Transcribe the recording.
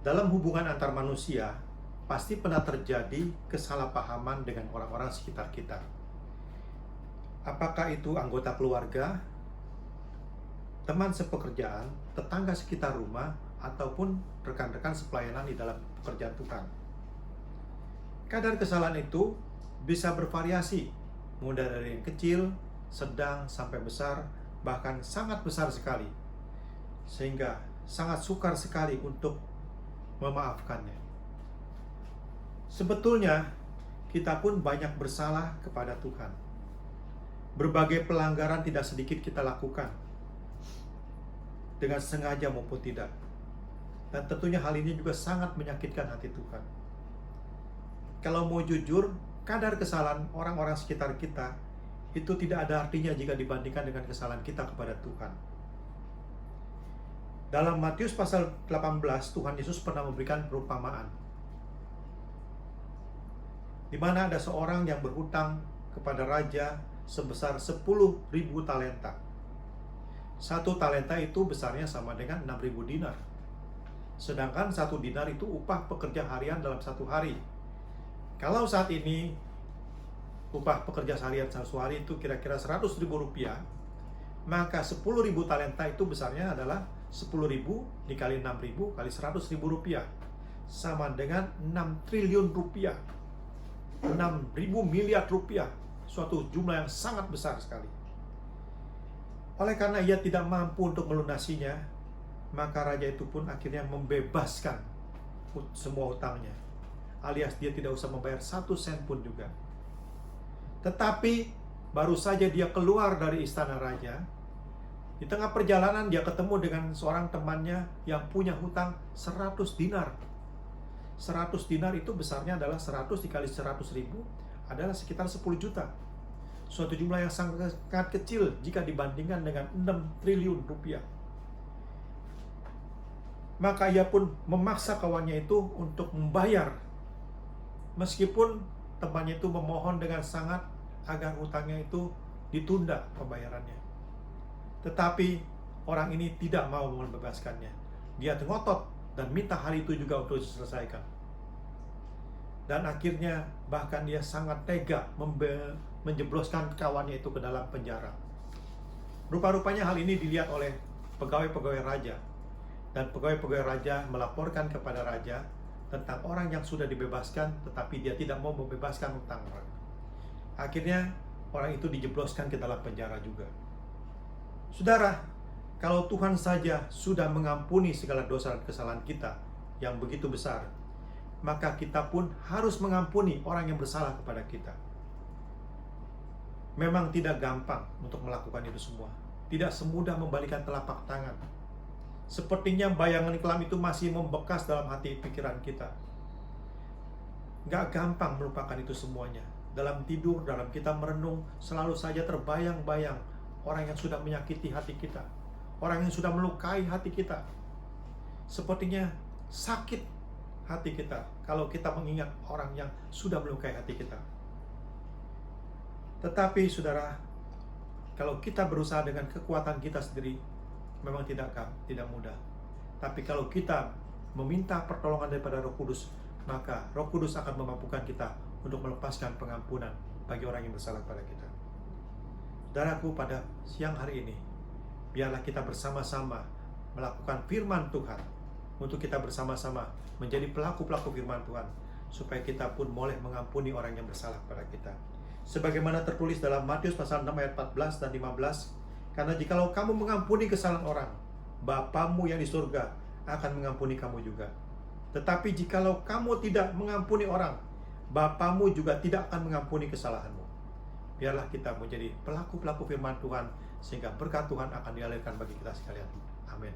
Dalam hubungan antar manusia, pasti pernah terjadi kesalahpahaman dengan orang-orang sekitar kita. Apakah itu anggota keluarga, teman sepekerjaan, tetangga sekitar rumah, ataupun rekan-rekan sepelayanan di dalam pekerjaan Tuhan. Kadar kesalahan itu bisa bervariasi, mulai dari yang kecil, sedang, sampai besar, bahkan sangat besar sekali. Sehingga sangat sukar sekali untuk memaafkannya. Sebetulnya, kita pun banyak bersalah kepada Tuhan. Berbagai pelanggaran tidak sedikit kita lakukan, dengan sengaja maupun tidak. Dan tentunya hal ini juga sangat menyakitkan hati Tuhan. Kalau mau jujur, kadar kesalahan orang-orang sekitar kita itu tidak ada artinya jika dibandingkan dengan kesalahan kita kepada Tuhan. Dalam Matius pasal 18, Tuhan Yesus pernah memberikan perumpamaan, di mana ada seorang yang berhutang kepada raja sebesar 10.000 talenta. Satu talenta itu besarnya sama dengan 6.000 dinar. Sedangkan 1 dinar itu upah pekerja harian dalam satu hari. Kalau saat ini upah pekerja harian satu hari itu kira-kira 100.000 rupiah, maka 10.000 talenta itu besarnya adalah 10.000 dikali 6.000 kali 100.000 rupiah, sama dengan 6 triliun rupiah, 6.000 miliar rupiah, suatu jumlah yang sangat besar sekali. Oleh karena ia tidak mampu untuk melunasinya, maka raja itu pun akhirnya membebaskan semua hutangnya, alias dia tidak usah membayar 1 sen pun juga. Tetapi baru saja dia keluar dari istana raja, di tengah perjalanan dia ketemu dengan seorang temannya yang punya hutang 100 dinar. 100 dinar itu besarnya adalah 100 dikali 100.000 adalah sekitar 10 juta. Suatu jumlah yang sangat kecil jika dibandingkan dengan 6 triliun rupiah. Maka ia pun memaksa kawannya itu untuk membayar. Meskipun temannya itu memohon dengan sangat agar hutangnya itu ditunda pembayarannya. Tetapi orang ini tidak mau membebaskannya. Dia ngotot dan minta hari itu juga untuk diselesaikan. Dan akhirnya bahkan dia sangat tega menjebloskan kawannya itu ke dalam penjara. Rupa-rupanya hal ini dilihat oleh pegawai-pegawai raja. Dan pegawai-pegawai raja melaporkan kepada raja tentang orang yang sudah dibebaskan, tetapi dia tidak mau membebaskan hutang orang. Akhirnya orang itu dijebloskan ke dalam penjara juga. Saudara, kalau Tuhan saja sudah mengampuni segala dosa dan kesalahan kita yang begitu besar, maka kita pun harus mengampuni orang yang bersalah kepada kita. Memang tidak gampang untuk melakukan itu semua. Tidak semudah membalikan telapak tangan. Sepertinya bayangan kelam itu masih membekas dalam hati pikiran kita. Gak gampang melupakan itu semuanya. Dalam tidur, dalam kita merenung, selalu saja terbayang-bayang orang yang sudah menyakiti hati kita, orang yang sudah melukai hati kita. Sepertinya sakit hati kita kalau kita mengingat orang yang sudah melukai hati kita. Tetapi saudara, kalau kita berusaha dengan kekuatan kita sendiri, memang tidak mudah. Tapi kalau kita meminta pertolongan daripada Roh Kudus, maka Roh Kudus akan memampukan kita untuk melepaskan pengampunan bagi orang yang bersalah pada kita. Saudaraku, pada siang hari ini, biarlah kita bersama-sama melakukan firman Tuhan, untuk kita bersama-sama menjadi pelaku-pelaku firman Tuhan, supaya kita pun boleh mengampuni orang yang bersalah pada kita. Sebagaimana tertulis dalam Matius pasal 6 ayat 14 dan 15, karena jikalau kamu mengampuni kesalahan orang, Bapamu yang di surga akan mengampuni kamu juga. Tetapi jikalau kamu tidak mengampuni orang, Bapamu juga tidak akan mengampuni kesalahanmu. Biarlah kita menjadi pelaku-pelaku firman Tuhan, sehingga berkat Tuhan akan dialirkan bagi kita sekalian. Amin.